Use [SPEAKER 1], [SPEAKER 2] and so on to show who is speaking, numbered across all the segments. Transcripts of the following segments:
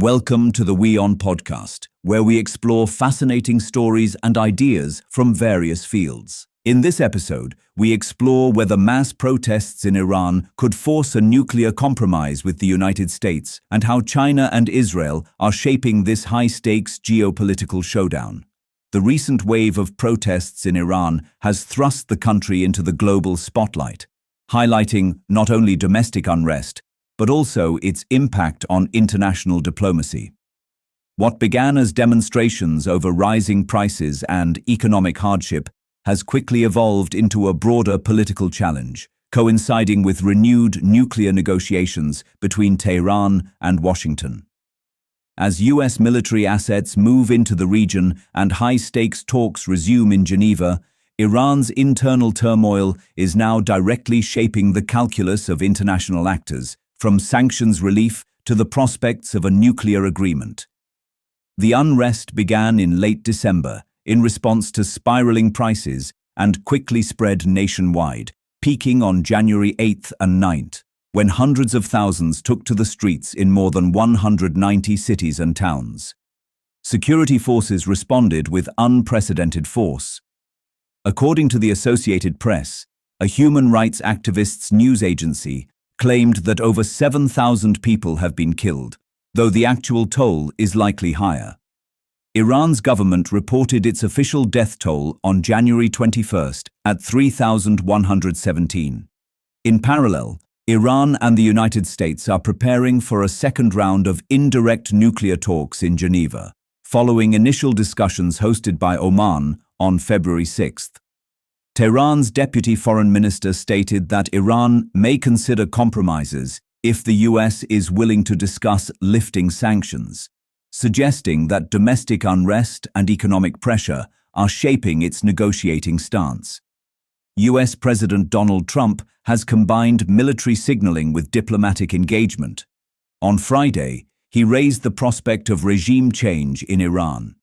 [SPEAKER 1] Welcome to the WION podcast, where we explore fascinating stories and ideas from various fields. In this episode, we explore whether mass protests in Iran could force a nuclear compromise with the United States and how China and Israel are shaping this high-stakes geopolitical showdown. The recent wave of protests in Iran has thrust the country into the global spotlight, highlighting not only domestic unrest, but also its impact on international diplomacy. What began as demonstrations over rising prices and economic hardship has quickly evolved into a broader political challenge, coinciding with renewed nuclear negotiations between Tehran and Washington. As U.S. military assets move into the region and high-stakes talks resume in Geneva, Iran's internal turmoil is now directly shaping the calculus of international actors, from sanctions relief to the prospects of a nuclear agreement. The unrest began in late December in response to spiraling prices and quickly spread nationwide, peaking on January 8th and 9th, when hundreds of thousands took to the streets in more than 190 cities and towns. Security forces responded with unprecedented force. According to the Associated Press, a human rights activists' news agency claimed that over 7,000 people have been killed, though the actual toll is likely higher. Iran's government reported its official death toll on January 21st at 3,117. In parallel, Iran and the United States are preparing for a second round of indirect nuclear talks in Geneva, following initial discussions hosted by Oman on February 6th. Tehran's deputy foreign minister stated that Iran may consider compromises if the US is willing to discuss lifting sanctions, suggesting that domestic unrest and economic pressure are shaping its negotiating stance. US President Donald Trump has combined military signaling with diplomatic engagement. On Friday, he raised the prospect of regime change in Iran.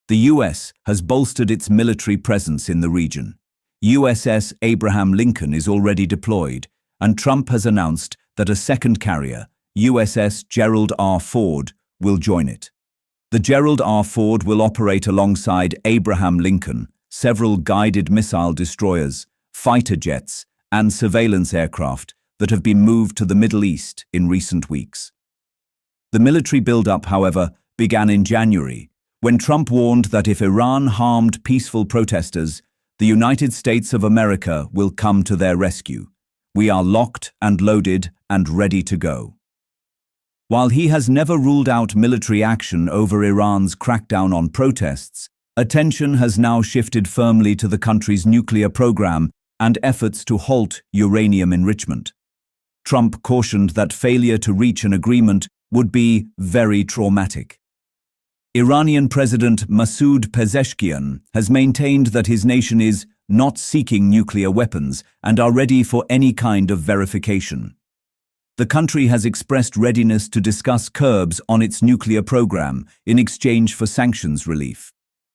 [SPEAKER 1] The US has bolstered its military presence in the region. USS Abraham Lincoln is already deployed, and Trump has announced that a second carrier, USS Gerald R. Ford, will join it. The Gerald R. Ford will operate alongside Abraham Lincoln, several guided missile destroyers, fighter jets, and surveillance aircraft that have been moved to the Middle East in recent weeks. The military buildup, however, began in January, when Trump warned that if Iran harmed peaceful protesters, the United States of America will come to their rescue. We are locked and loaded and ready to go. While he has never ruled out military action over Iran's crackdown on protests, attention has now shifted firmly to the country's nuclear program and efforts to halt uranium enrichment. Trump cautioned that failure to reach an agreement would be very traumatic. Iranian President Masoud Pezeshkian has maintained that his nation is not seeking nuclear weapons and are ready for any kind of verification. The country has expressed readiness to discuss curbs on its nuclear program in exchange for sanctions relief,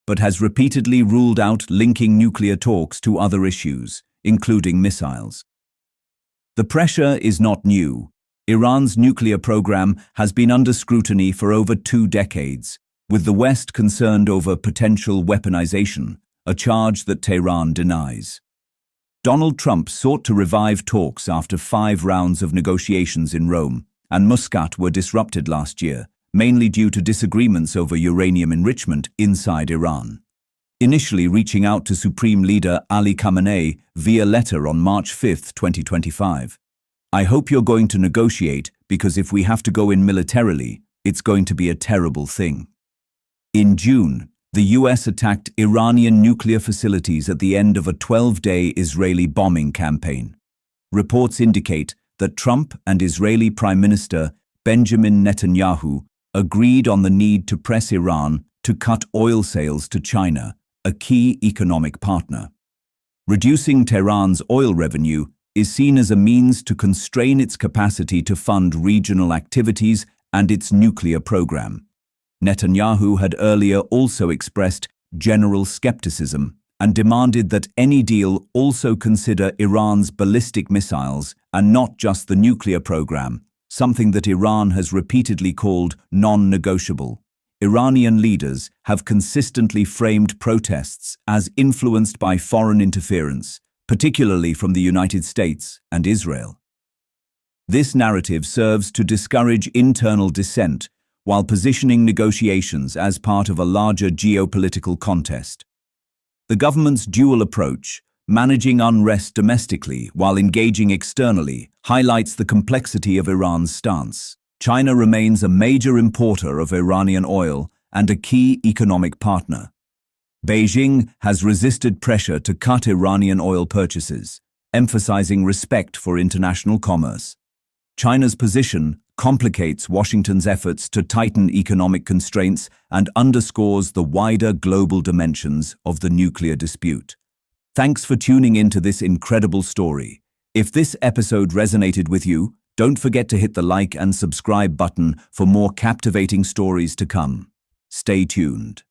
[SPEAKER 1] but has repeatedly ruled out linking nuclear talks to other issues, including missiles. The pressure is not new. Iran's nuclear program has been under scrutiny for over 2 decades, with the West concerned over potential weaponization, a charge that Tehran denies. Donald Trump sought to revive talks after 5 rounds of negotiations in Rome and Muscat were disrupted last year, mainly due to disagreements over uranium enrichment inside Iran. Initially reaching out to Supreme Leader Ali Khamenei via letter on March 5, 2025. "I hope you're going to negotiate because if we have to go in militarily, it's going to be a terrible thing." In June, the US attacked Iranian nuclear facilities at the end of a 12-day Israeli bombing campaign. Reports indicate that Trump and Israeli Prime Minister Benjamin Netanyahu agreed on the need to press Iran to cut oil sales to China, a key economic partner. Reducing Tehran's oil revenue is seen as a means to constrain its capacity to fund regional activities and its nuclear program. Netanyahu had earlier also expressed general skepticism and demanded that any deal also consider Iran's ballistic missiles and not just the nuclear program, something that Iran has repeatedly called non-negotiable. Iranian leaders have consistently framed protests as influenced by foreign interference, particularly from the United States and Israel. This narrative serves to discourage internal dissent while positioning negotiations as part of a larger geopolitical contest. The government's dual approach, managing unrest domestically while engaging externally, highlights the complexity of Iran's stance. China remains a major importer of Iranian oil and a key economic partner. Beijing has resisted pressure to cut Iranian oil purchases, emphasizing respect for international commerce. China's position complicates Washington's efforts to tighten economic constraints and underscores the wider global dimensions of the nuclear dispute. Thanks for tuning in to this incredible story. If this episode resonated with you, don't forget to hit the like and subscribe button for more captivating stories to come. Stay tuned.